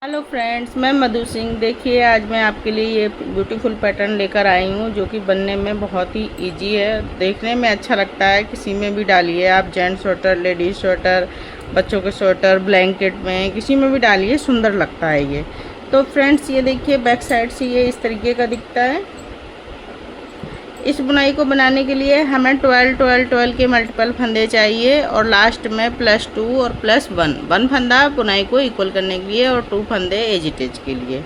Hello friends, मैं मधु सिंह। देखिए, आज मैं आपके लिए ये ब्यूटीफुल पैटर्न लेकर आई हूँ जो कि बनने में बहुत ही इजी है। देखने में अच्छा लगता है, किसी में भी डालिए आप, जेंट्स स्वेटर, लेडीज स्वेटर, बच्चों के स्वेटर, ब्लैंकेट में, किसी में भी डालिए, सुंदर लगता है ये। तो फ्रेंड्स, ये देखिए, बैक साइड से ये इस तरीके का दिखता है। इस बुनाई को बनाने के लिए हमें 12 के मल्टीपल फंदे चाहिए और लास्ट में +2 और +1 1 फंदा बुनाई को इक्वल करने के लिए और 2 फंदे एजिटेज के लिए।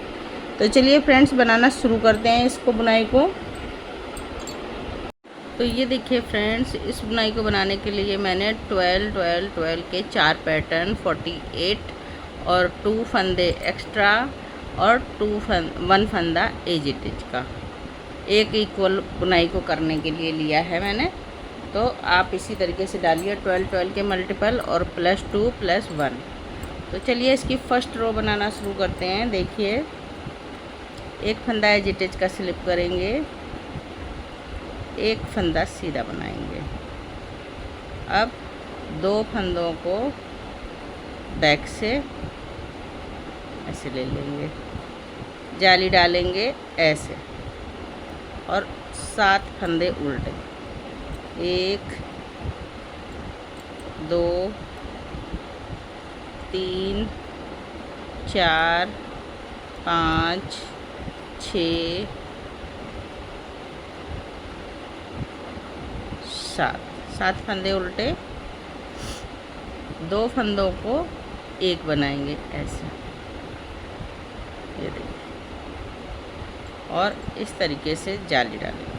तो चलिए फ्रेंड्स, बनाना शुरू करते हैं इसको, बुनाई को। तो ये देखिए फ्रेंड्स, इस बुनाई को बनाने के लिए मैंने 12 के 4 पैटर्न, 48 और 2 फंदे एक्स्ट्रा और 1 फंदा एजिटेज का एक इक्वल बुनाई को करने के लिए लिया है मैंने। तो आप इसी तरीके से डालिए 12 के मल्टीपल और +2 +1। तो चलिए इसकी फर्स्ट रो बनाना शुरू करते हैं। देखिए, एक फंदा एजिटेज का स्लिप करेंगे, एक फंदा सीधा बनाएंगे। अब 2 फंदों को बैक से ऐसे ले लेंगे, जाली डालेंगे ऐसे और 7 फंदे उल्टे, 1 2 3 4 5 6 7 फंदे उल्टे, 2 फंदों को एक बनाएंगे ऐसे, ये देखिए, और इस तरीके से जाली डालेंगे।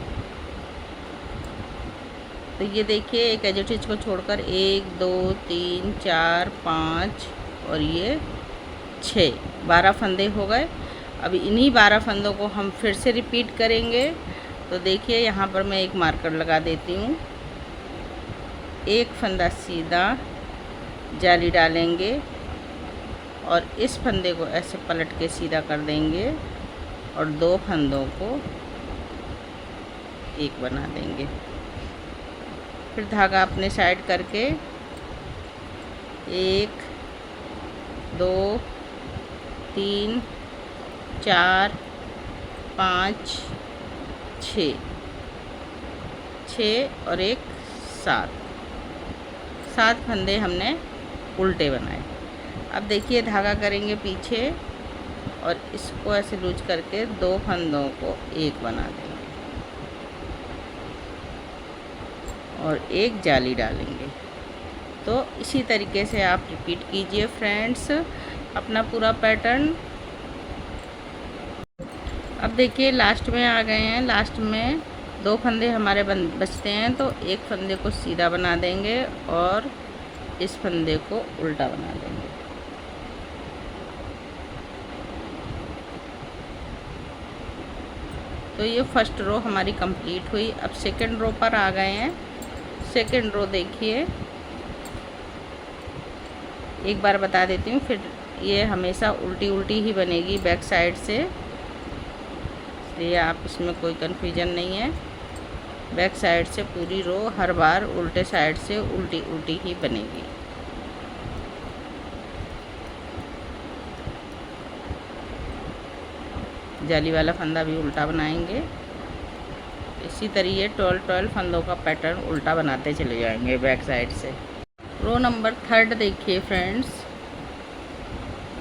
तो ये देखिए, एक एजिटेज को छोड़कर 1 2 3 4 5 और ये 6 12 फंदे हो गए। अब इन्हीं 12 फंदों को हम फिर से रिपीट करेंगे। तो देखिए, यहाँ पर मैं एक मार्कर लगा देती हूँ। एक फंदा सीधा, जाली डालेंगे और इस फंदे को ऐसे पलट के सीधा कर देंगे और 2 फंदों को एक बना देंगे। फिर धागा अपने साइड करके 1 2 3 4 5 6 और एक 7 फंदे हमने उल्टे बनाए। अब देखिए, धागा करेंगे पीछे और इसको ऐसे लूज करके 2 फंदों को एक बना देंगे और एक जाली डालेंगे। तो इसी तरीके से आप रिपीट कीजिए फ्रेंड्स अपना पूरा पैटर्न। अब देखिए, लास्ट में आ गए हैं। लास्ट में 2 फंदे हमारे बचते हैं, तो एक फंदे को सीधा बना देंगे और इस फंदे को उल्टा बना देंगे। तो ये फर्स्ट रो हमारी कंप्लीट हुई। अब सेकंड रो पर आ गए हैं। सेकंड रो देखिए, एक बार बता देती हूँ, फिर ये हमेशा उल्टी उल्टी ही बनेगी बैक साइड से, इसलिए आप इसमें कोई कन्फ्यूजन नहीं है। बैक साइड से पूरी रो हर बार उल्टे साइड से उल्टी उल्टी ही बनेगी। जाली वाला फंदा भी उल्टा बनाएंगे। इसी तरीके 12 फंदों का पैटर्न उल्टा बनाते चले जाएंगे बैक साइड से। रो नंबर 3 देखिए फ्रेंड्स,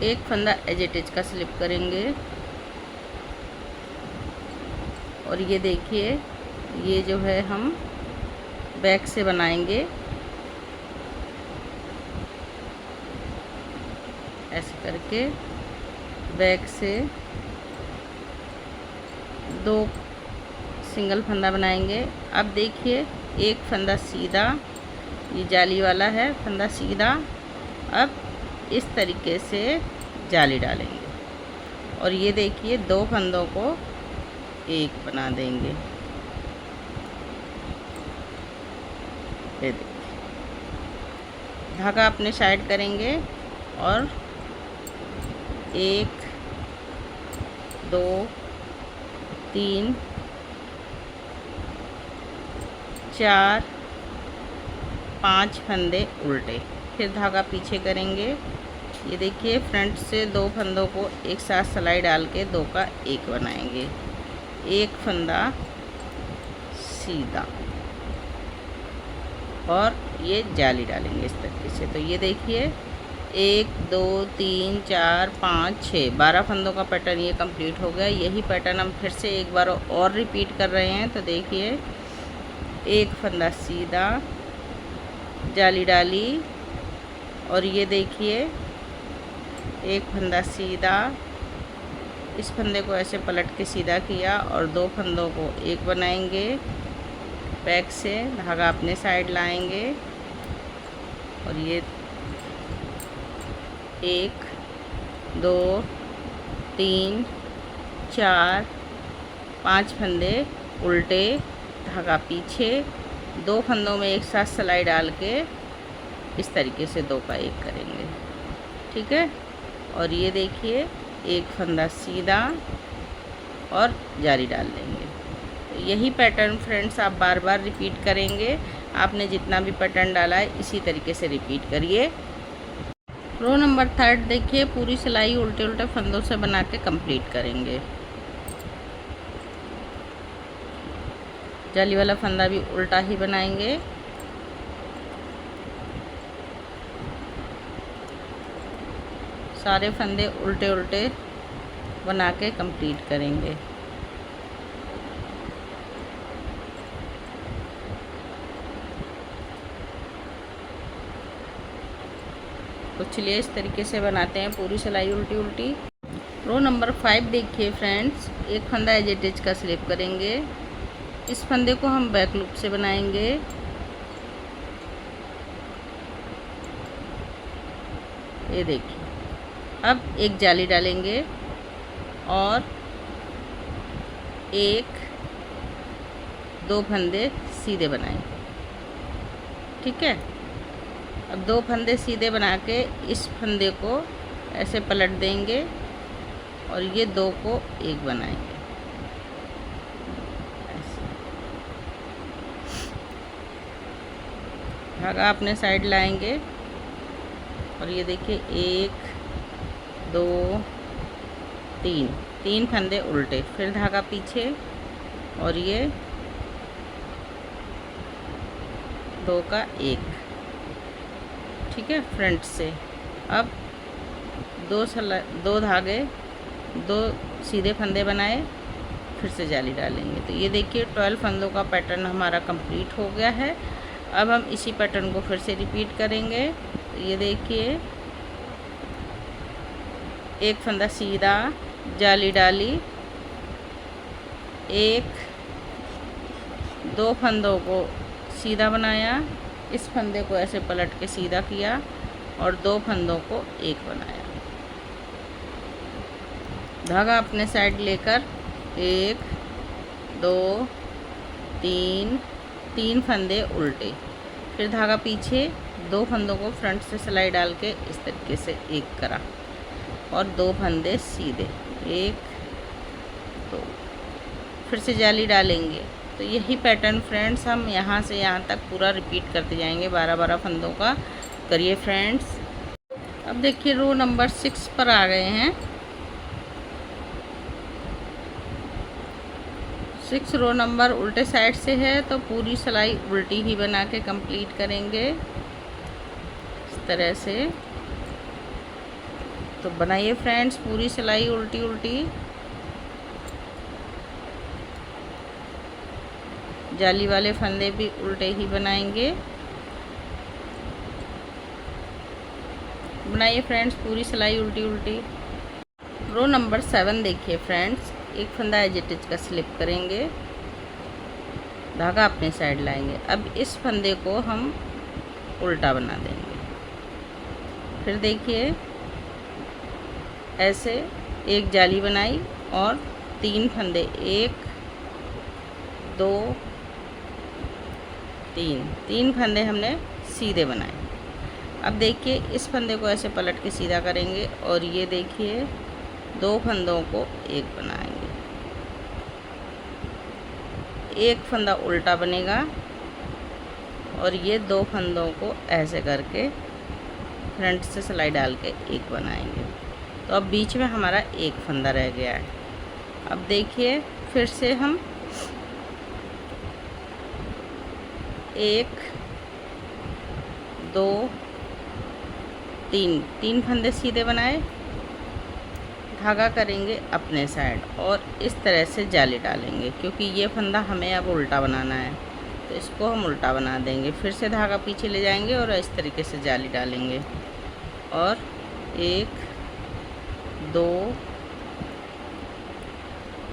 एक फंदा एजिटेज का स्लिप करेंगे और ये देखिए, ये जो है हम बैक से बनाएंगे ऐसे करके, बैक से 2 सिंगल फंदा बनाएंगे। अब देखिए, एक फंदा सीधा, ये जाली वाला है फंदा सीधा। अब इस तरीके से जाली डालेंगे और ये देखिए, 2 फंदों को एक बना देंगे। ये देखिए, धागा अपने साइड करेंगे और 1 2 3 4 5 फंदे उल्टे, फिर धागा पीछे करेंगे ये देखिए फ्रंट से 2 फंदों को एक साथ सिलाई डाल के 2 का 1 बनाएंगे। एक फंदा सीधा और ये जाली डालेंगे इस तरीके से। तो ये देखिए 1 2 3 4 5 6 12 फंदों का पैटर्न ये कंप्लीट हो गया। यही पैटर्न हम फिर से एक बार और रिपीट कर रहे हैं। तो देखिए एक फंदा सीधा, जाली डाली, और ये देखिए एक फंदा सीधा, इस फंदे को ऐसे पलट के सीधा किया और 2 फंदों को 1 बनाएंगे। बैक से धागा अपने साइड लाएंगे और ये 1 2 3 4 5 फंदे उल्टे, धागा पीछे, 2 फंदों में एक साथ सिलाई डाल के इस तरीके से 2 का 1 करेंगे। ठीक है, और ये देखिए एक फंदा सीधा और जाली डाल देंगे। तो यही पैटर्न फ्रेंड्स आप बार बार रिपीट करेंगे। आपने जितना भी पैटर्न डाला है इसी तरीके से रिपीट करिए। रो नंबर 3 देखिए पूरी सिलाई उल्टे उल्टे फंदों से बना के कंप्लीट करेंगे। जाली वाला फंदा भी उल्टा ही बनाएंगे। सारे फंदे उल्टे उल्टे बना के कंप्लीट करेंगे। तो चलिए इस तरीके से बनाते हैं पूरी सिलाई उल्टी उल्टी। रो नंबर 5 देखिए फ्रेंड्स, एक फंदा एज इट इज का स्लिप करेंगे। इस फंदे को हम बैक लूप से बनाएंगे। ये देखिए अब एक जाली डालेंगे और 1 2 फंदे सीधे बनाएंगे। ठीक है, अब 2 फंदे सीधे बना के इस फंदे को ऐसे पलट देंगे और ये 2 को 1 बनाएंगे। धागा अपने साइड लाएंगे और ये देखिए 1 2 3 फंदे उल्टे, फिर धागा पीछे और ये 2 का 1। ठीक है, फ्रंट से अब 2 धागे 2 सीधे फंदे बनाए, फिर से जाली डालेंगे। तो ये देखिए 12 फंदों का पैटर्न हमारा कंप्लीट हो गया है। अब हम इसी पैटर्न को फिर से रिपीट करेंगे। तो ये देखिए एक फंदा सीधा, जाली डाली, 1 2 फंदों को सीधा बनाया, इस फंदे को ऐसे पलट के सीधा किया और 2 फंदों को 1 बनाया। धागा अपने साइड लेकर 1 2 3 फंदे उल्टे, फिर धागा पीछे, 2 फंदों को फ्रंट से सिलाई डाल के इस तरीके से 1 करा और 2 फंदे सीधे, 1 2, फिर से जाली डालेंगे। तो यही पैटर्न फ्रेंड्स हम यहाँ से यहाँ तक पूरा रिपीट करते जाएंगे। 12 फंदों का करिए फ्रेंड्स। अब देखिए रो नंबर 6 पर आ गए हैं। 6 रो नंबर उल्टे साइड से है तो पूरी सिलाई उल्टी ही बना के कंप्लीट करेंगे इस तरह से। तो बनाइए फ्रेंड्स पूरी सिलाई उल्टी उल्टी। जाली वाले फंदे भी उल्टे ही बनाएंगे। बनाइए फ्रेंड्स पूरी सिलाई उल्टी उल्टी। रो नंबर 7 देखिए फ्रेंड्स, एक फंदा एज इट इज का स्लिप करेंगे, धागा अपने साइड लाएंगे। अब इस फंदे को हम उल्टा बना देंगे। फिर देखिए ऐसे एक जाली बनाई और 3 फंदे, 1 2 3 फंदे हमने सीधे बनाए। अब देखिए इस फंदे को ऐसे पलट के सीधा करेंगे और ये देखिए 2 फंदों को 1 बनाएंगे। एक फंदा उल्टा बनेगा और ये 2 फंदों को ऐसे करके फ्रंट से सिलाई डाल के एक बनाएंगे। तो अब बीच में हमारा एक फंदा रह गया है। अब देखिए फिर से हम 1 2 3 फंदे सीधे बनाए, धागा करेंगे अपने साइड और इस तरह से जाली डालेंगे, क्योंकि ये फंदा हमें अब उल्टा बनाना है तो इसको हम उल्टा बना देंगे। फिर से धागा पीछे ले जाएंगे और इस तरीके से जाली डालेंगे और 1 2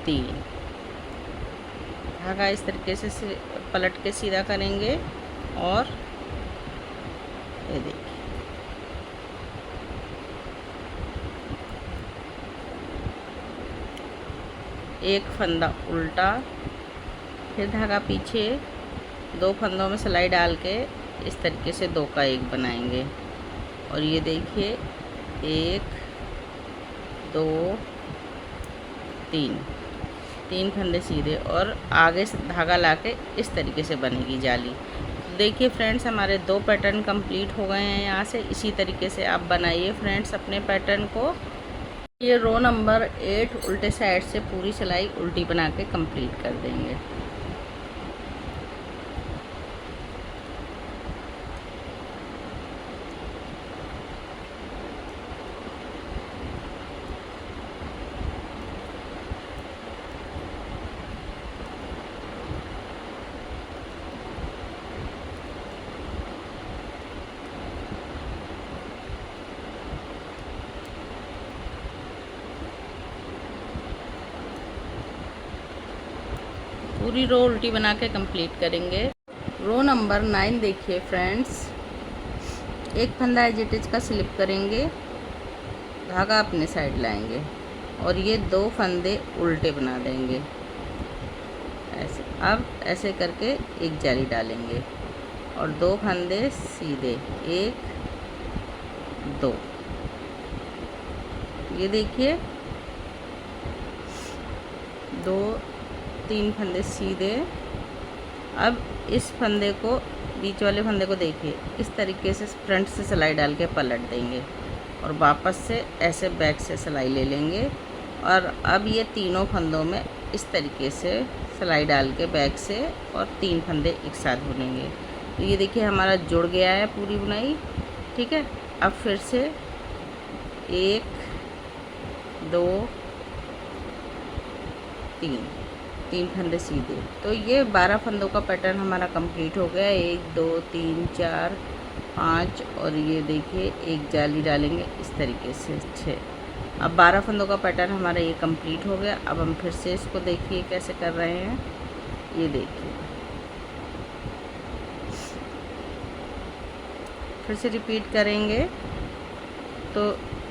3 धागा इस तरीके से पलट के सीधा करेंगे और ये देखिए एक फंदा उल्टा, फिर धागा पीछे, 2 फंदों में सिलाई डाल के इस तरीके से 2 का 1 बनाएंगे। और ये देखिए 1 2 3 फंदे सीधे और आगे से धागा लाके इस तरीके से बनेगी जाली। देखिए फ्रेंड्स हमारे 2 पैटर्न कंप्लीट हो गए हैं यहाँ से। इसी तरीके से आप बनाइए फ्रेंड्स अपने पैटर्न को। ये रो नंबर 8 उल्टे साइड से पूरी सिलाई उल्टी बना के कंप्लीट कर देंगे। पूरी रो उल्टी बना के कंप्लीट करेंगे। रो नंबर 9 देखिए फ्रेंड्स, एक फंदा एज इट इज का स्लिप करेंगे, धागा अपने साइड लाएंगे और ये 2 फंदे उल्टे बना देंगे ऐसे। अब ऐसे करके एक जाली डालेंगे और 2 फंदे सीधे, 1 2, ये देखिए 2 3 फंदे सीधे। अब इस फंदे को, बीच वाले फंदे को देखिए इस तरीके से फ्रंट से सिलाई डाल के पलट देंगे और वापस से ऐसे बैक से सिलाई ले लेंगे। और अब ये तीनों फंदों में इस तरीके से सिलाई डाल के बैक से और 3 फंदे एक साथ बुनेंगे। तो ये देखिए हमारा जुड़ गया है पूरी बुनाई, ठीक है। अब फिर से 1 2 3 फंदे सीधे। तो ये 12 फंदों का पैटर्न हमारा कंप्लीट हो गया। 1 2 3 4 5 और ये देखिए एक जाली डालेंगे इस तरीके से 6। अब 12 फंदों का पैटर्न हमारा ये कंप्लीट हो गया। अब हम फिर से इसको देखिए कैसे कर रहे हैं, ये देखिए फिर से रिपीट करेंगे। तो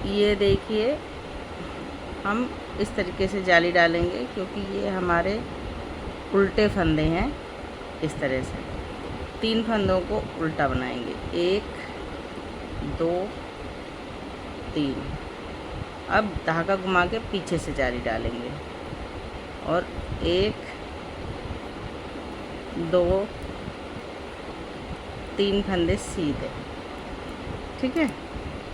ये देखिए हम इस तरीके से जाली डालेंगे क्योंकि ये हमारे उल्टे फंदे हैं। इस तरह से 3 फंदों को उल्टा बनाएंगे, 1 2 3। अब धागा घुमा के पीछे से जाली डालेंगे और 1 2 3 फंदे सीधे, ठीक है।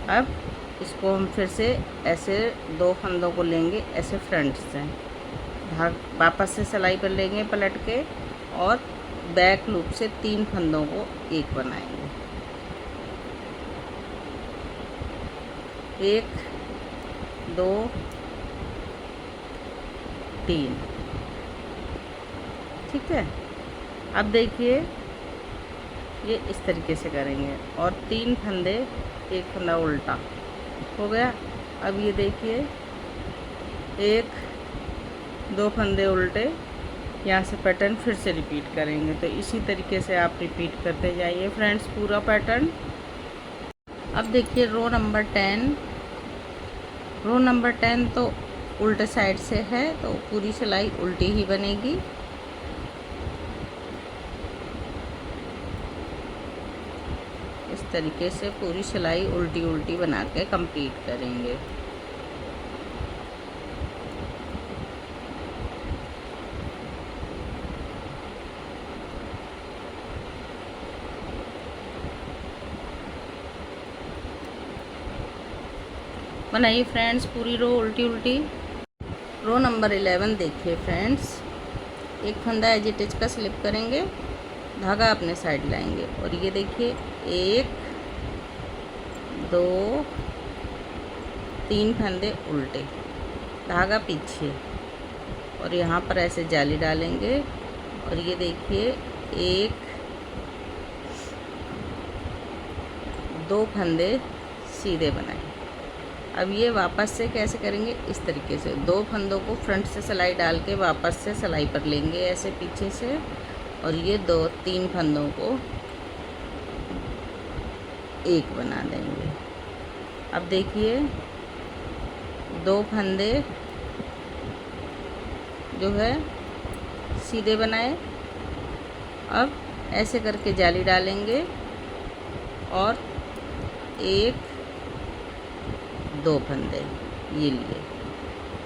अब इसको हम फिर से ऐसे 2 फंदों को लेंगे ऐसे फ्रंट से, वापस से सिलाई पर लेंगे पलट के और बैक लूप से 3 फंदों को एक बनाएंगे, 1 2 3, ठीक है। अब देखिए ये इस तरीके से करेंगे और 3 फंदे, एक फंदा उल्टा हो गया। अब ये देखिए 1 2 फंदे उल्टे, यहाँ से पैटर्न फिर से रिपीट करेंगे। तो इसी तरीके से आप रिपीट करते जाइए फ्रेंड्स पूरा पैटर्न। अब देखिए रो नंबर 10, रो नंबर 10 तो उल्टे साइड से है तो पूरी सिलाई उल्टी ही बनेगी। इस तरीके से पूरी सिलाई उल्टी उल्टी बना के कंप्लीट करेंगे। बनाइए फ्रेंड्स पूरी रो उल्टी उल्टी। रो नंबर 11 देखिए फ्रेंड्स, एक फंदा एज इट इज का स्लिप करेंगे, धागा अपने साइड लाएंगे और ये देखिए 1 2 3 फंदे उल्टे, धागा पीछे और यहाँ पर ऐसे जाली डालेंगे और ये देखिए 1 2 फंदे सीधे बनाए। अब ये वापस से कैसे करेंगे, इस तरीके से 2 फंदों को फ्रंट से सिलाई डाल के वापस से सिलाई पर लेंगे ऐसे पीछे से, और ये 2-3 फंदों को एक बना देंगे। अब देखिए 2 फंदे जो है सीधे बनाए, अब ऐसे करके जाली डालेंगे और 1 2 फंदे ये लिए,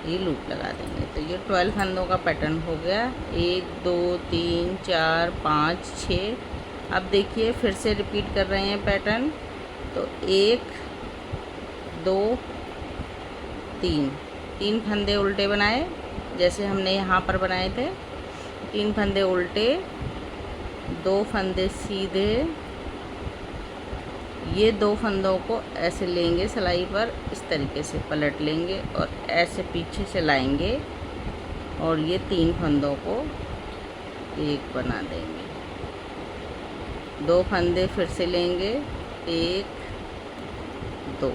ये लूप लगा देंगे। तो ये 12 फंदों का पैटर्न हो गया। 1 2 3 4 5 6। अब देखिए फिर से रिपीट कर रहे हैं पैटर्न। तो 1 2 3 फंदे उल्टे बनाए जैसे हमने यहाँ पर बनाए थे, 3 फंदे उल्टे, 2 फंदे सीधे, ये 2 फंदों को ऐसे लेंगे सिलाई पर, इस तरीके से पलट लेंगे और ऐसे पीछे से लाएंगे और ये 3 फंदों को एक बना देंगे। 2 फंदे फिर से लेंगे, 1 2,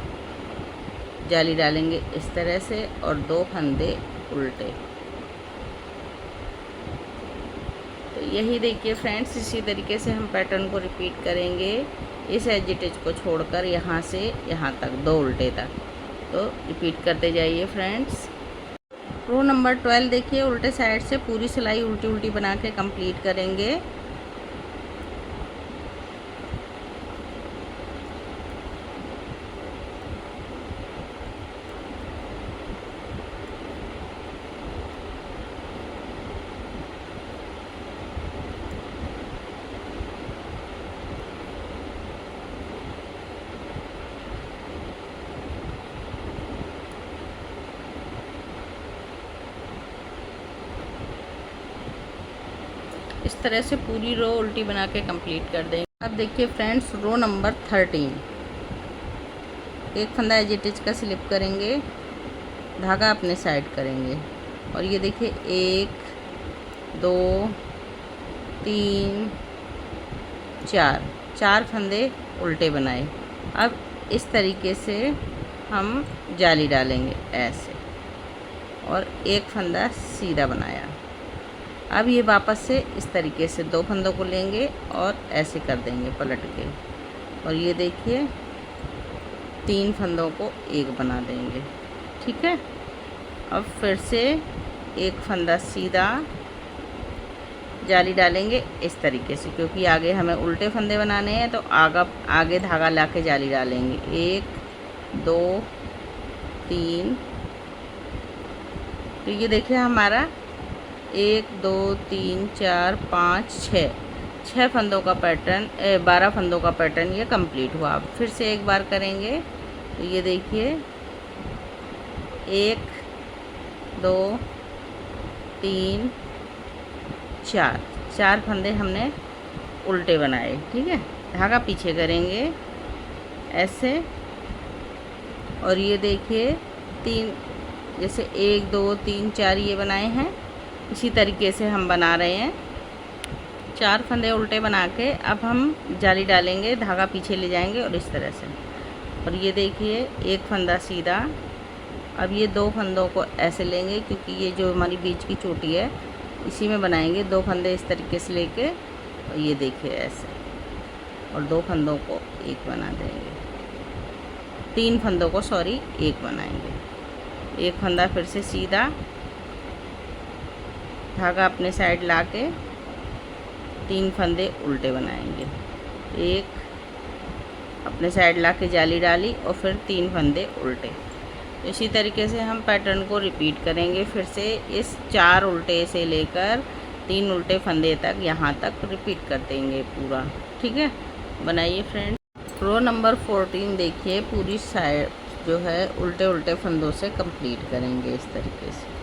जाली डालेंगे इस तरह से और 2 फंदे उल्टे। तो यही देखिए फ्रेंड्स, इसी तरीके से हम पैटर्न को रिपीट करेंगे, इस एज इट इज को छोड़कर यहाँ से यहाँ तक 2 उल्टे तक। तो रिपीट करते जाइए फ्रेंड्स। रो नंबर 12 देखिए, उल्टे साइड से पूरी सिलाई उल्टी उल्टी बना के कंप्लीट करेंगे। इस तरह से पूरी रो उल्टी बना के कंप्लीट कर देंगे। अब देखिए फ्रेंड्स, रो नंबर 13, एक फंदा एज इट इज का स्लिप करेंगे, धागा अपने साइड करेंगे और ये देखिए 1 2 3 4 फंदे उल्टे बनाए। अब इस तरीके से हम जाली डालेंगे ऐसे और एक फंदा सीधा बनाया। अब ये वापस से इस तरीके से 2 फंदों को लेंगे और ऐसे कर देंगे पलट के और ये देखिए 3 फंदों को एक बना देंगे। ठीक है, अब फिर से एक फंदा सीधा, जाली डालेंगे इस तरीके से, क्योंकि आगे हमें उल्टे फंदे बनाने हैं तो आगे धागा ला के जाली डालेंगे। 1 2 3। तो ये देखिए हमारा 1 2 3 4 5 6 फंदों का पैटर्न, 12 फंदों का पैटर्न ये कंप्लीट हुआ। अब फिर से एक बार करेंगे। तो ये देखिए 1 2 3 4 फंदे हमने उल्टे बनाए। ठीक है, धागा पीछे करेंगे ऐसे और ये देखिए 3, जैसे 1 2 3 4 ये बनाए हैं, इसी तरीके से हम बना रहे हैं। 4 फंदे उल्टे बना के अब हम जाली डालेंगे, धागा पीछे ले जाएंगे और इस तरह से, और ये देखिए एक फंदा सीधा। अब ये 2 फंदों को ऐसे लेंगे, क्योंकि ये जो हमारी बीच की चोटी है इसी में बनाएंगे। 2 फंदे इस तरीके से लेके और ये देखिए ऐसे, और 2 फंदों को एक बना देंगे, 3 फंदों को एक बनाएंगे। एक फंदा फिर से सीधा, धागा अपने साइड ला के 3 फंदे उल्टे बनाएंगे, एक अपने साइड ला के जाली डाली और फिर 3 फंदे उल्टे। तो इसी तरीके से हम पैटर्न को रिपीट करेंगे फिर से, इस 4 उल्टे से लेकर 3 उल्टे फंदे तक, यहाँ तक रिपीट कर देंगे पूरा। ठीक है, बनाइए फ्रेंड। रो नंबर 14 देखिए, पूरी जो है उल्टे उल्टे फंदों से कंप्लीट करेंगे इस तरीके से।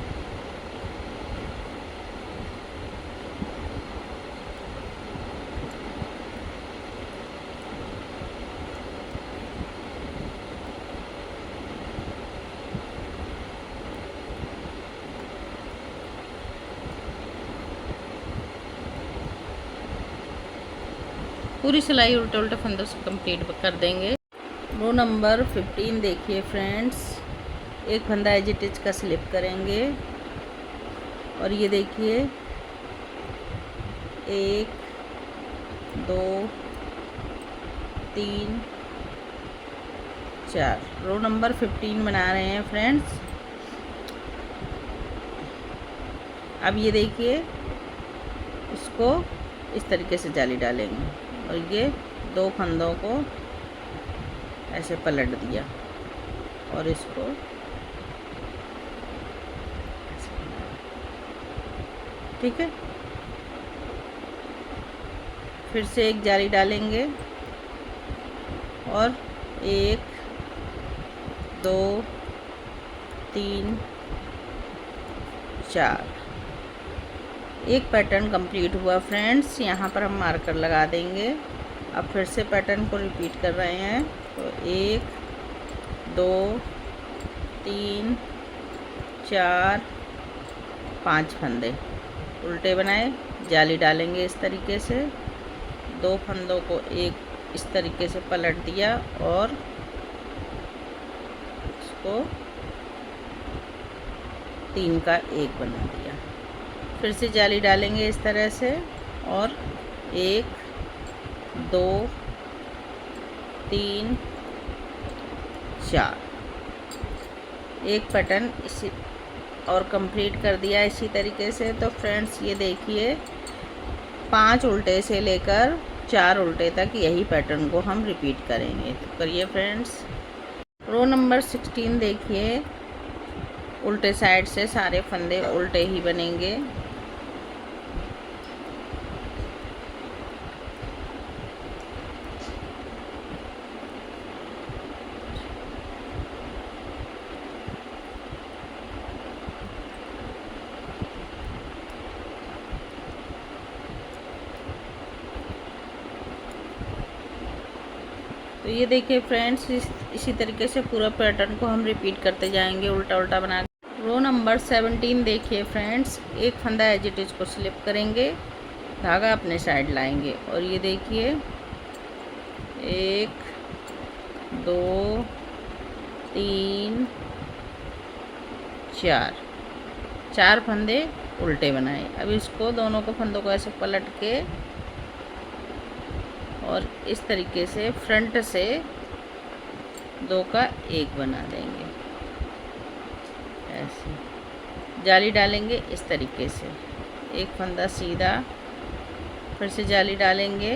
पूरी सिलाई उल्टे उल्टे फंदों से कंप्लीट कर देंगे। रो नंबर 15 देखिए फ्रेंड्स, एक फंदा एज इट इज का स्लिप करेंगे और ये देखिए 1 2 3 4 रो नंबर 15 बना रहे हैं फ्रेंड्स। अब ये देखिए इसको इस तरीके से जाली डालेंगे और ये 2 फंदों को ऐसे पलट दिया और इसको ठीक है। फिर से एक जाली डालेंगे और 1 2 3 4 एक पैटर्न कंप्लीट हुआ फ्रेंड्स। यहाँ पर हम मार्कर लगा देंगे। अब फिर से पैटर्न को रिपीट कर रहे हैं। तो 1 2 3 4 5 फंदे उल्टे बनाए, जाली डालेंगे इस तरीके से, 2 फंदों को एक इस तरीके से पलट दिया और इसको 3 का 1 बना दिया। फिर से जाली डालेंगे इस तरह से और 1 2 3 4 एक पैटर्न इसी और कंप्लीट कर दिया इसी तरीके से। तो फ्रेंड्स ये देखिए 5 उल्टे से लेकर 4 उल्टे तक यही पैटर्न को हम रिपीट करेंगे। तो करिए फ्रेंड्स। रो नंबर 16 देखिए, उल्टे साइड से सारे फंदे उल्टे ही बनेंगे। तो ये देखिए फ्रेंड्स इसी तरीके से पूरा पैटर्न को हम रिपीट करते जाएंगे उल्टा उल्टा बना। रो नंबर 17 देखिए फ्रेंड्स, एक फंदा एज इट इज को स्लिप करेंगे, धागा अपने साइड लाएंगे और ये देखिए 1 2 3 4 फंदे उल्टे बनाए। अब इसको दोनों को फंदों को ऐसे पलट के और इस तरीके से फ्रंट से 2 का 1 बना देंगे। ऐसे जाली डालेंगे इस तरीके से, एक फंदा सीधा, फिर से जाली डालेंगे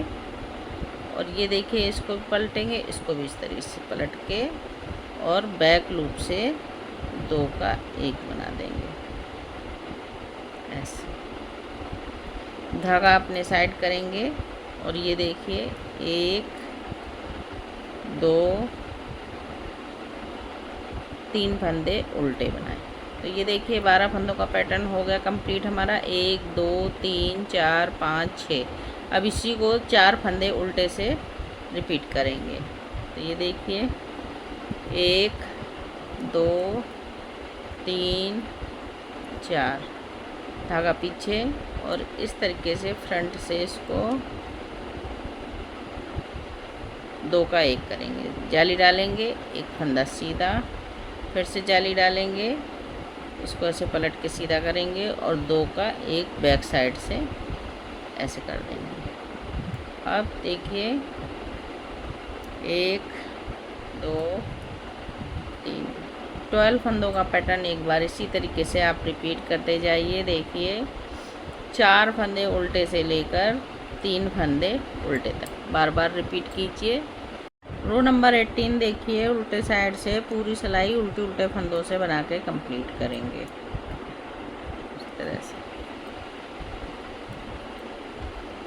और ये देखिए इसको भी पलटेंगे, इसको भी इस तरीके से पलट के और बैक लूप से 2 का 1 बना देंगे। ऐसे धागा अपने साइड करेंगे और ये देखिए 1 2 3 फंदे उल्टे बनाए। तो ये देखिए 12 फंदों का पैटर्न हो गया कंप्लीट हमारा। 1 2 3 4 5 6। अब इसी को 4 फंदे उल्टे से रिपीट करेंगे। तो ये देखिए 1 2 3 4 धागा पीछे और इस तरीके से फ्रंट से इसको 2 का 1 करेंगे, जाली डालेंगे, एक फंदा सीधा, फिर से जाली डालेंगे, इसको ऐसे पलट के सीधा करेंगे और 2 का 1 बैक साइड से ऐसे कर देंगे। अब देखिए 1 2 3 12 फंदों का पैटर्न एक बार इसी तरीके से आप रिपीट करते जाइए। देखिए 4 फंदे उल्टे से लेकर 3 फंदे उल्टे तक बार बार रिपीट कीजिए। रो नंबर 18 देखिए, उल्टे साइड से पूरी सिलाई उल्टे उल्टे फंदों से बना के कंप्लीट करेंगे इस तरह से।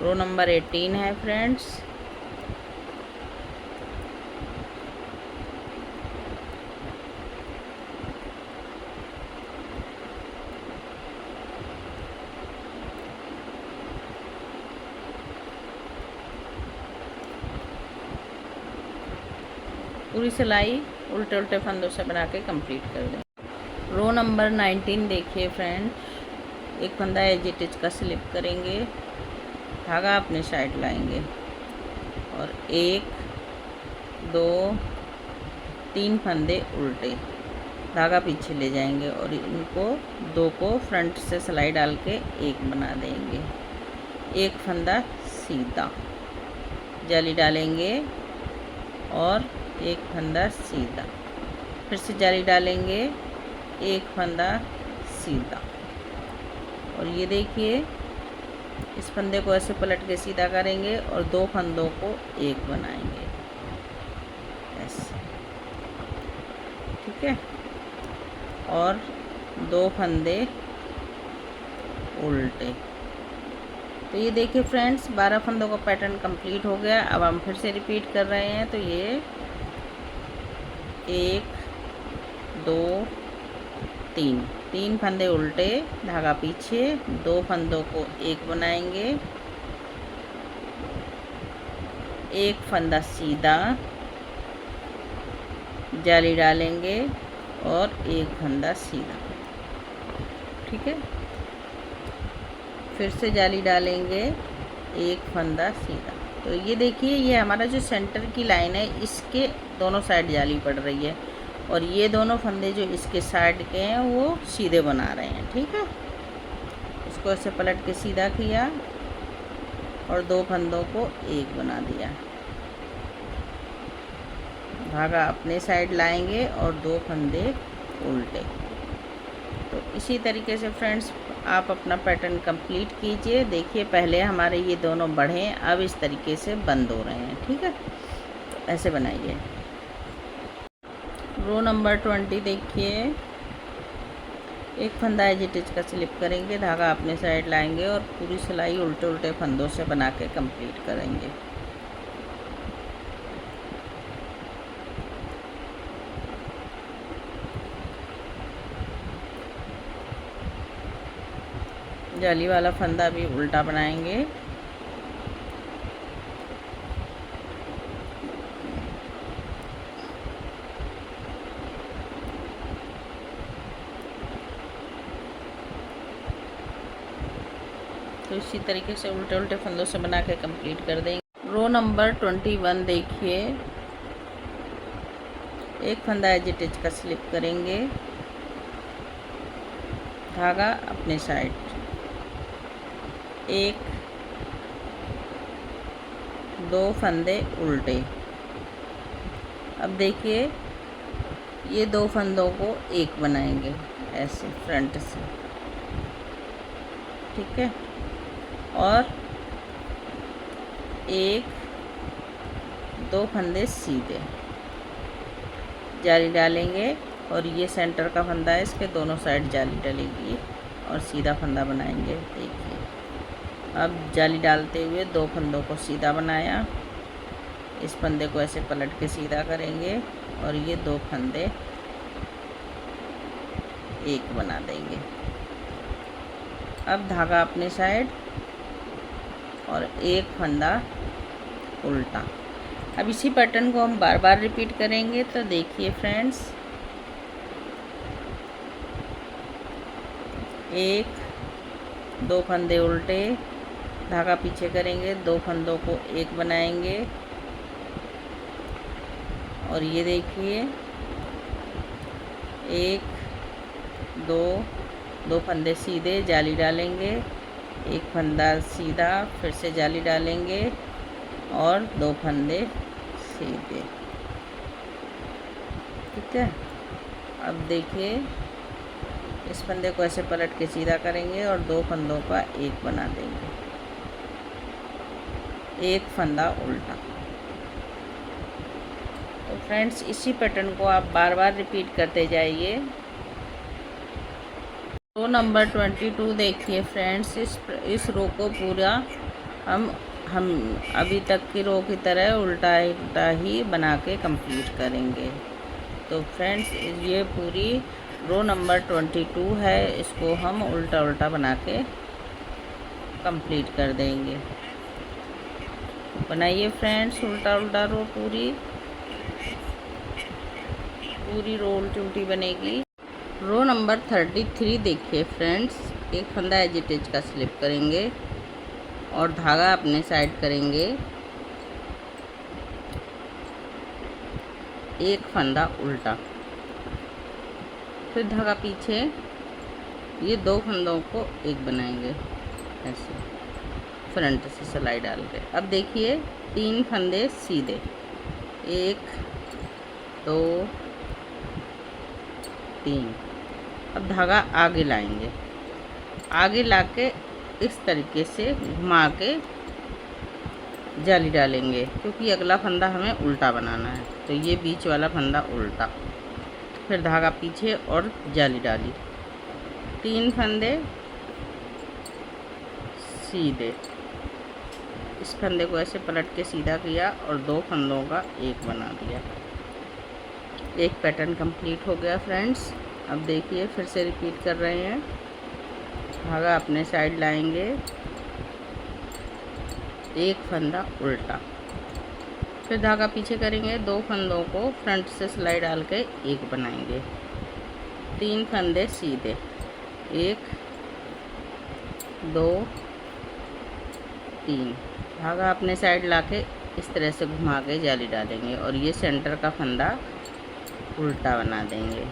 रो नंबर 18 है फ्रेंड्स। पूरी सिलाई उल्टे उल्टे फंदों से बना के कंप्लीट कर दें। रो नंबर 19 देखिए फ्रेंड, एक फंदा एज इट इज का स्लिप करेंगे, धागा अपने साइड लाएंगे और 1 2 3 फंदे उल्टे, धागा पीछे ले जाएंगे और इनको 2 को फ्रंट से सिलाई डाल के 1 बना देंगे। एक फंदा सीधा, जाली डालेंगे और एक फंदा सीधा, फिर से जाली डालेंगे, एक फंदा सीधा। और ये देखिए इस फंदे को ऐसे पलट के सीधा करेंगे और 2 फंदों को 1 बनाएंगे ऐसे, ठीक है। और 2 फंदे उल्टे। तो ये देखिए फ्रेंड्स 12 फंदों का पैटर्न कंप्लीट हो गया। अब हम फिर से रिपीट कर रहे हैं। तो ये 1 2 3 फंदे उल्टे, धागा पीछे, 2 फंदों को 1 बनाएंगे, एक फंदा सीधा, जाली डालेंगे और एक फंदा सीधा, ठीक है। फिर से जाली डालेंगे, एक फंदा सीधा। तो ये देखिए ये हमारा जो सेंटर की लाइन है इसके दोनों साइड जाली पड़ रही है और ये दोनों फंदे जो इसके साइड के हैं वो सीधे बना रहे हैं, ठीक है। इसको ऐसे पलट के सीधा किया और 2 फंदों को 1 बना दिया, धागा अपने साइड लाएंगे और 2 फंदे उल्टे। तो इसी तरीके से फ्रेंड्स आप अपना पैटर्न कंप्लीट कीजिए। देखिए पहले हमारे ये दोनों बढ़े, अब इस तरीके से बंद हो रहे हैं, ठीक है। तो ऐसे बनाइए। रो नंबर 20 देखिए, एक फंदा एज इट इज का स्लिप करेंगे, धागा अपने साइड लाएंगे और पूरी सिलाई उल्टे उल्टे फंदों से बना के कंप्लीट करेंगे। जाली वाला फंदा भी उल्टा बनाएंगे, तो इसी तरीके से उल्टे उल्टे फंदों से बना के कंप्लीट कर देंगे। रो नंबर 21 देखिए, एक फंदा एज इट इज का स्लिप करेंगे, धागा अपने साइड, 1 2 फंदे उल्टे। अब देखिए ये 2 फंदों को 1 बनाएंगे ऐसे फ्रंट से, ठीक है। और 1 2 फंदे सीधे, जाली डालेंगे और ये सेंटर का फंदा है, इसके दोनों साइड जाली डलेगी और सीधा फंदा बनाएंगे। देखिए अब जाली डालते हुए 2 फंदों को सीधा बनाया, इस फंदे को ऐसे पलट के सीधा करेंगे और ये 2 फंदे 1 बना देंगे। अब धागा अपने साइड और एक फंदा उल्टा। अब इसी पैटर्न को हम बार बार रिपीट करेंगे। तो देखिए फ्रेंड्स 1 2 फंदे उल्टे, धागा पीछे करेंगे, 2 फंदों को 1 बनाएंगे और ये देखिए 1 2 फंदे सीधे, जाली डालेंगे, एक फंदा सीधा, फिर से जाली डालेंगे और 2 फंदे सीधे, ठीक है। अब देखिए इस फंदे को ऐसे पलट के सीधा करेंगे और 2 फंदों का 1 बना देंगे, एक फंदा उल्टा। तो फ्रेंड्स इसी पैटर्न को आप बार बार रिपीट करते जाइए। रो नंबर 22 देखिए फ्रेंड्स, इस रो को पूरा हम अभी तक की रो की तरह उल्टा ही बना के कंप्लीट करेंगे। तो फ्रेंड्स ये पूरी रो नंबर 22 है, इसको हम उल्टा उल्टा बना के कंप्लीट कर देंगे। बनाइए फ्रेंड्स उल्टा उल्टा रो पूरी। पूरी रो उल्टी बनेगी। रो नंबर 33 देखिए फ्रेंड्स, एक फंदा एज इट इज का स्लिप करेंगे और धागा अपने साइड करेंगे, एक फंदा उल्टा, फिर धागा पीछे, ये 2 फंदों को एक बनाएंगे ऐसे फ्रंट से सिलाई डाल के। अब देखिए 3 फंदे सीधे, 1 2 3। अब धागा आगे लाएंगे, आगे लाके इस तरीके से घुमा के जाली डालेंगे, क्योंकि अगला फंदा हमें उल्टा बनाना है, तो ये बीच वाला फंदा उल्टा, फिर धागा पीछे और जाली डाली, 3 फंदे सीधे, इस फंदे को ऐसे पलट के सीधा किया और 2 फंदों का एक बना दिया। एक पैटर्न कंप्लीट हो गया फ्रेंड्स। अब देखिए फिर से रिपीट कर रहे हैं, धागा अपने साइड लाएंगे, एक फंदा उल्टा, फिर धागा पीछे करेंगे, 2 फंदों को फ्रंट से सिलाई डाल के एक बनाएंगे, 3 फंदे सीधे, 1 2 3, धागा अपने साइड लाके इस तरह से घुमा के जाली डालेंगे और ये सेंटर का फंदा उल्टा बना देंगे,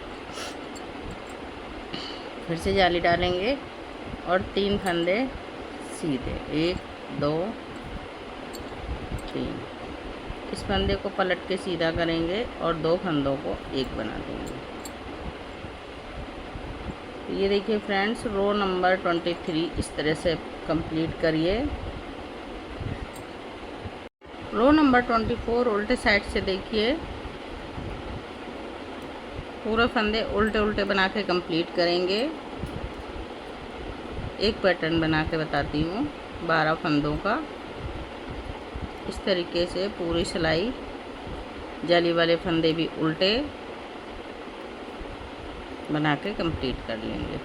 फिर से जाली डालेंगे और 3 फंदे सीधे, 1 2 3, इस फंदे को पलट के सीधा करेंगे और 2 फंदों को एक बना देंगे। ये देखिए फ्रेंड्स, रो नंबर 23 इस तरह से कंप्लीट करिए। रो नंबर 24 उल्टे साइड से देखिए, पूरे फंदे उल्टे उल्टे बना के कंप्लीट करेंगे। एक पैटर्न बना के बताती हूँ 12 फंदों का, इस तरीके से पूरी सिलाई, जाली वाले फंदे भी उल्टे बना के कंप्लीट कर लेंगे।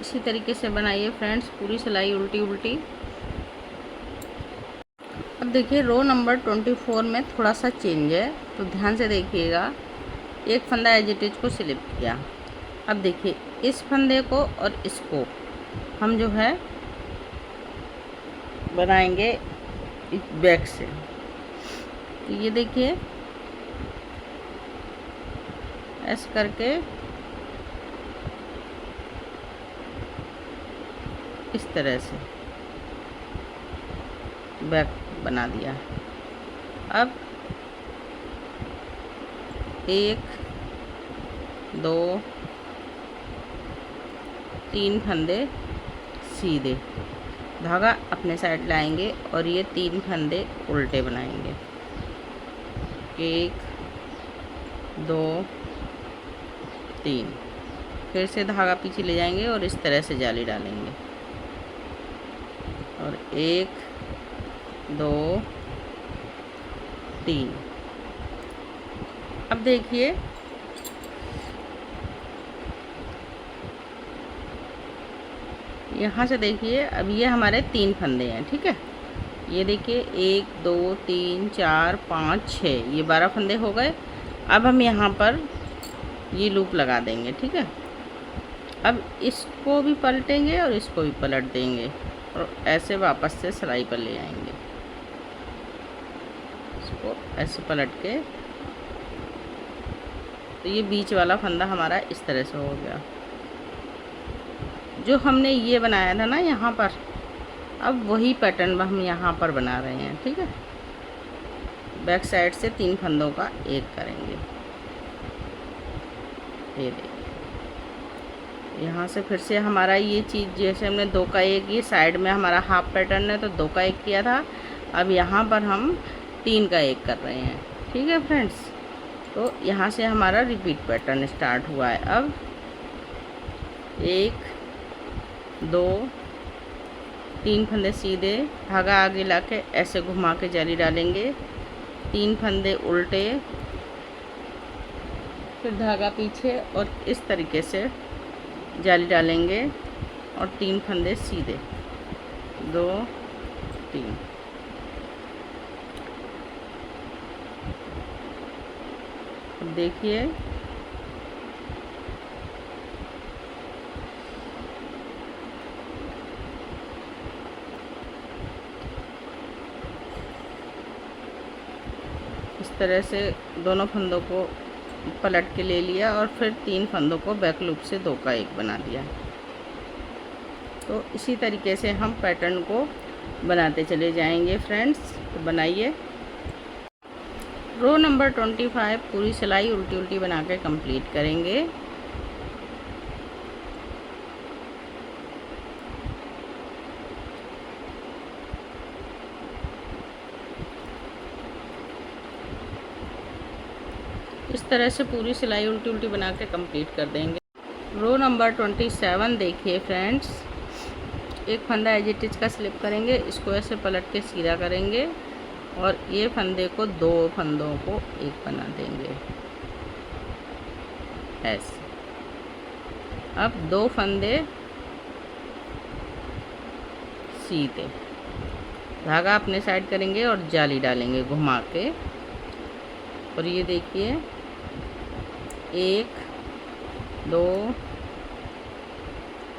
इसी तरीके से बनाइए फ्रेंड्स पूरी सिलाई उल्टी उल्टी। अब देखिए रो नंबर 24 में थोड़ा सा चेंज है, तो ध्यान से देखिएगा। एक फंदा एज इट इज को स्लिप किया, अब देखिए इस फंदे को और इसको हम जो है बनाएंगे बैक से, तो ये देखिए ऐसे करके इस तरह से बैक बना दिया। अब 1 2 3 फंदे सीधे, धागा अपने साइड लाएंगे और ये 3 फंदे उल्टे बनाएंगे, 1 2 3, फिर से धागा पीछे ले जाएंगे और इस तरह से जाली डालेंगे और 1 2 3। अब देखिए यहाँ से देखिए, अब ये हमारे 3 फंदे हैं, ठीक है। ये देखिए 1 2 3 4 5 6, ये 12 फंदे हो गए। अब हम यहाँ पर ये लूप लगा देंगे, ठीक है। अब इसको भी पलटेंगे और इसको भी पलट देंगे और ऐसे वापस से सिलाई पर ले आएंगे, इसको ऐसे पलट के, तो ये बीच वाला फंदा हमारा इस तरह से हो गया। जो हमने ये बनाया था ना यहाँ पर, अब वही पैटर्न हम यहाँ पर बना रहे हैं, ठीक है। बैक साइड से 3 फंदों का एक करेंगे, ये देखिए यहाँ से फिर से हमारा ये चीज़, जैसे हमने 2 का 1, ये साइड में हमारा हाफ पैटर्न है तो 2 का 1 किया था, अब यहाँ पर हम 3 का 1 कर रहे हैं, ठीक है फ्रेंड्स। तो यहाँ से हमारा रिपीट पैटर्न स्टार्ट हुआ है। अब 1 2 3 फंदे सीधे, धागा आगे लाके ऐसे घुमा के जाली डालेंगे, 3 फंदे उल्टे, फिर धागा पीछे और इस तरीके से जाली डालेंगे और 3 फंदे सीधे, 2 3। अब देखिए इस तरह से दोनों फंदों को पलट के ले लिया और फिर 3 फंदों को बैक लूप से 2 का 1 बना दिया। तो इसी तरीके से हम पैटर्न को बनाते चले जाएंगे फ्रेंड्स। तो बनाइए। रो नंबर 25 पूरी सिलाई उल्टी उल्टी बना के कंप्लीट करेंगे। इस तरह से पूरी सिलाई उल्टी उल्टी बना के कंप्लीट कर देंगे। रो नंबर 27 देखिए फ्रेंड्स, एक फंदा एज इट इज का स्लिप करेंगे, इसको ऐसे पलट के सीधा करेंगे और ये फंदे को 2 फंदों को 1 बना देंगे ऐसे। अब 2 फंदे सीधे, धागा अपने साइड करेंगे और जाली डालेंगे घुमा के। और ये देखिए 1 2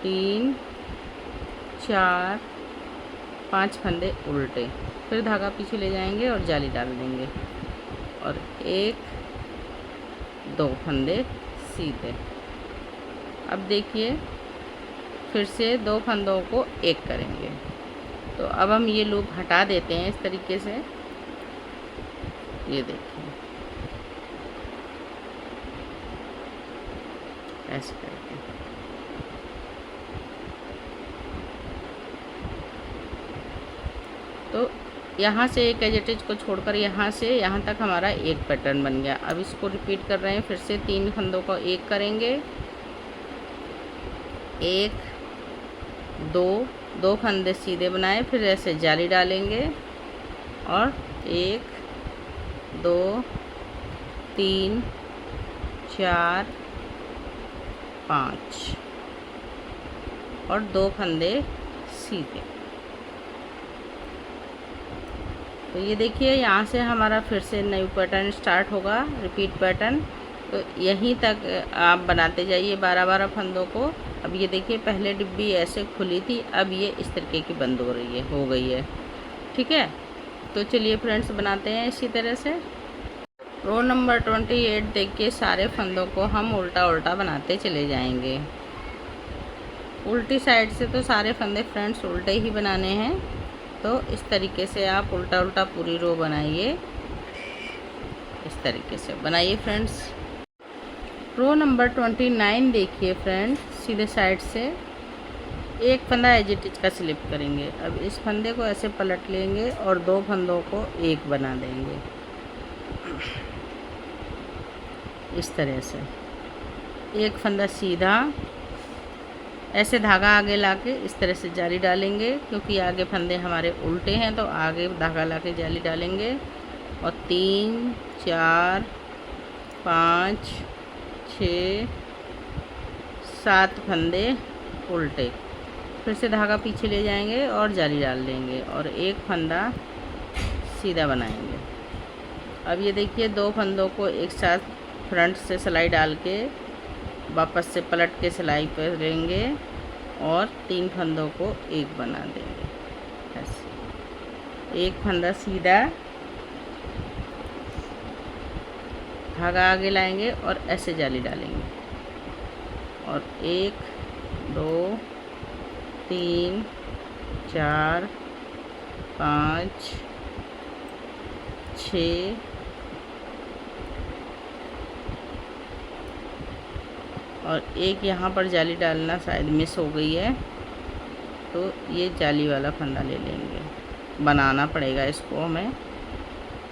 3 4 5 फंदे उल्टे, फिर धागा पीछे ले जाएंगे और जाली डाल देंगे और 1 2 फंदे सीधे। अब देखिए फिर से 2 फंदों को 1 करेंगे। तो अब हम ये लूप हटा देते हैं इस तरीके से, ये देखिए ऐसे करके। तो यहाँ से एक एज इट इज को छोड़कर यहाँ से यहाँ तक हमारा एक पैटर्न बन गया। अब इसको रिपीट कर रहे हैं, फिर से 3 फंदों को 1 करेंगे, 1 2 फंदे सीधे बनाए, फिर ऐसे जाली डालेंगे और 1 2 3 4 5 और 2 फंदे सीधे। तो ये देखिए यहाँ से हमारा फिर से न्यू पैटर्न स्टार्ट होगा, रिपीट पैटर्न। तो यहीं तक आप बनाते जाइए 12-12 फंदों को। अब ये देखिए पहले डिब्बी ऐसे खुली थी, अब ये इस तरीके की बंद हो गई है। ठीक है, तो चलिए फ्रेंड्स बनाते हैं इसी तरह से। रो नंबर 28 देखिए, सारे फंदों को हम उल्टा उल्टा बनाते चले जाएंगे। उल्टी साइड से तो सारे फंदे फ्रेंड्स उल्टे ही बनाने हैं। तो इस तरीके से आप उल्टा उल्टा पूरी रो बनाइए, इस तरीके से बनाइए फ्रेंड्स। रो नंबर 29 देखिए फ्रेंड्स, सीधे साइड से एक फंदा एज इट इज का स्लिप करेंगे। अब इस फंदे को ऐसे पलट लेंगे और 2 फंदों को 1 बना देंगे इस तरह से। एक फंदा सीधा, ऐसे धागा आगे लाके इस तरह से जाली डालेंगे, क्योंकि आगे फंदे हमारे उल्टे हैं तो आगे धागा लाके जाली डालेंगे और 3 4 5 6 7 फंदे उल्टे, फिर से धागा पीछे ले जाएंगे और जाली डाल देंगे और एक फंदा सीधा बनाएंगे। अब ये देखिए 2 फंदों को एक साथ फ्रंट से सिलाई डाल के वापस से पलट के सिलाई पर लेंगे और 3 फंदों को 1 बना देंगे ऐसे। एक फंदा सीधा, धागा आगे लाएंगे और ऐसे जाली डालेंगे और 1 2 3 4 5 6 और एक यहाँ पर जाली डालना शायद मिस हो गई है, तो ये जाली वाला फंदा ले लेंगे। बनाना पड़ेगा इसको हमें,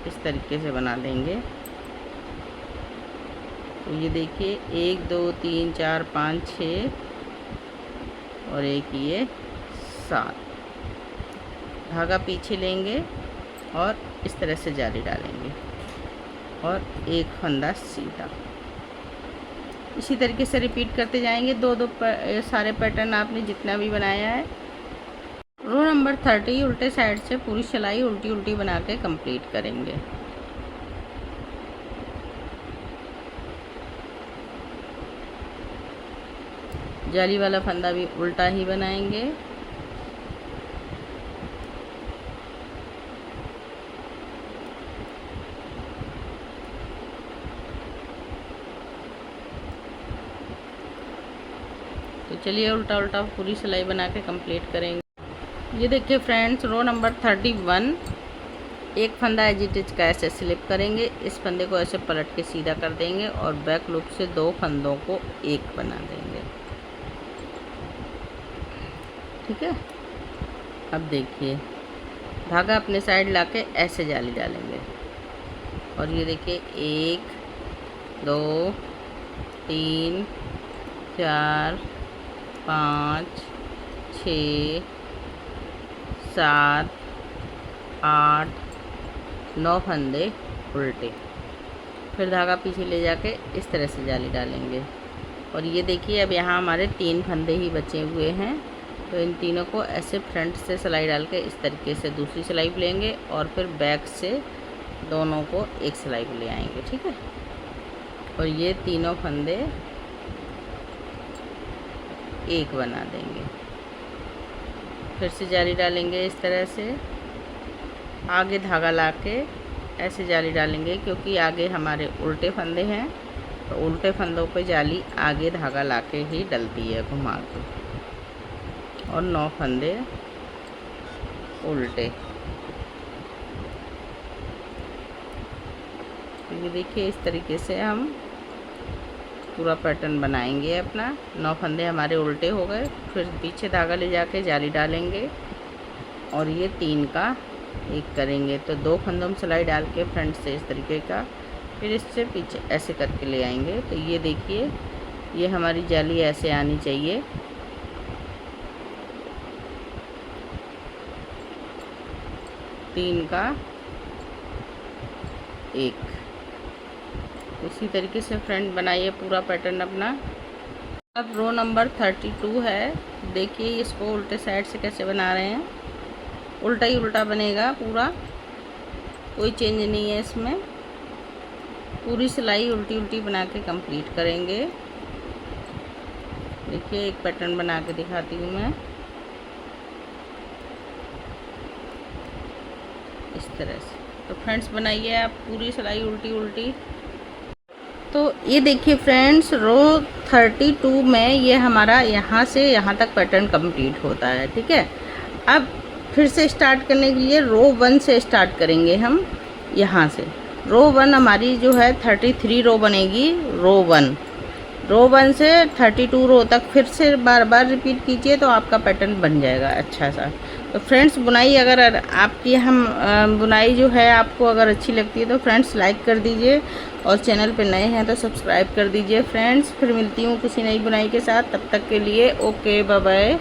इस तरीके से बना देंगे। तो ये देखिए 1 2 3 4 5 6 और एक ये 7, धागा पीछे लेंगे और इस तरह से जाली डालेंगे और एक फंदा सीधा। इसी तरीके से रिपीट करते जाएंगे। दो दो सारे पैटर्न आपने जितना भी बनाया है। रो नंबर 30 उल्टे साइड से पूरी सिलाई उल्टी उल्टी बना के कंप्लीट करेंगे। जाली वाला फंदा भी उल्टा ही बनाएंगे। तो चलिए उल्टा उल्टा पूरी सिलाई बना के कंप्लीट करेंगे। ये देखिए फ्रेंड्स, रो नंबर 31 एक फंदा एज इट इज का ऐसे स्लिप करेंगे। इस फंदे को ऐसे पलट के सीधा कर देंगे और बैक लूप से दो फंदों को एक बना देंगे। ठीक है, अब देखिए धागा अपने साइड लाके ऐसे जाली डालेंगे और ये देखिए 1 2 3 4 5 6 7 8 9 फंदे उल्टे। फिर धागा पीछे ले जाके इस तरह से जाली डालेंगे और ये देखिए अब यहाँ हमारे 3 फंदे ही बचे हुए हैं। तो इन तीनों को ऐसे फ्रंट से सिलाई डाल के इस तरीके से दूसरी सिलाई पे लेंगे और फिर बैक से दोनों को एक सिलाई पे ले आएंगे। ठीक है, और ये तीनों फंदे एक बना देंगे। फिर से जाली डालेंगे इस तरह से, आगे धागा लाके ऐसे जाली डालेंगे क्योंकि आगे हमारे उल्टे फंदे हैं। तो उल्टे फंदों पे जाली आगे धागा लाके ही डलती है घुमा के। और 9 फंदे उल्टे। तो ये देखिए इस तरीके से हम पूरा पैटर्न बनाएंगे अपना। 9 फंदे हमारे उल्टे हो गए। फिर पीछे धागा ले जाके जाली डालेंगे और ये 3 का एक करेंगे। तो 2 फंदों में सिलाई डाल के फ्रंट से इस तरीके का, फिर इससे पीछे ऐसे करके ले आएंगे। तो ये देखिए ये हमारी जाली ऐसे आनी चाहिए। तीन का एक। इसी तरीके से फ्रंट बनाइए पूरा पैटर्न अपना। अब रो नंबर 32 है। देखिए इसको उल्टे साइड से कैसे बना रहे हैं। उल्टा ही उल्टा बनेगा पूरा, कोई चेंज नहीं है इसमें। पूरी सिलाई उल्टी उल्टी बना के कंप्लीट करेंगे। देखिए एक पैटर्न बना के दिखाती हूँ मैं इस तरह से। तो फ्रेंड्स बनाइए आप पूरी सिलाई उल्टी उल्टी। तो ये देखिए फ्रेंड्स, रो 32 में ये हमारा यहाँ से यहाँ तक पैटर्न कंप्लीट होता है। ठीक है, अब फिर से स्टार्ट करने के लिए रो 1 से स्टार्ट करेंगे हम। यहाँ से रो 1 हमारी जो है 33 रो बनेगी। रो 1 से 32 रो तक फिर से बार बार रिपीट कीजिए तो आपका पैटर्न बन जाएगा अच्छा सा। तो फ्रेंड्स बुनाई अगर आपकी हम बुनाई जो है आपको अगर अच्छी लगती है तो फ्रेंड्स लाइक कर दीजिए और चैनल पे नए हैं तो सब्सक्राइब कर दीजिए फ्रेंड्स। फिर मिलती हूँ किसी नई बुनाई के साथ, तब तक के लिए ओके बाय बाय।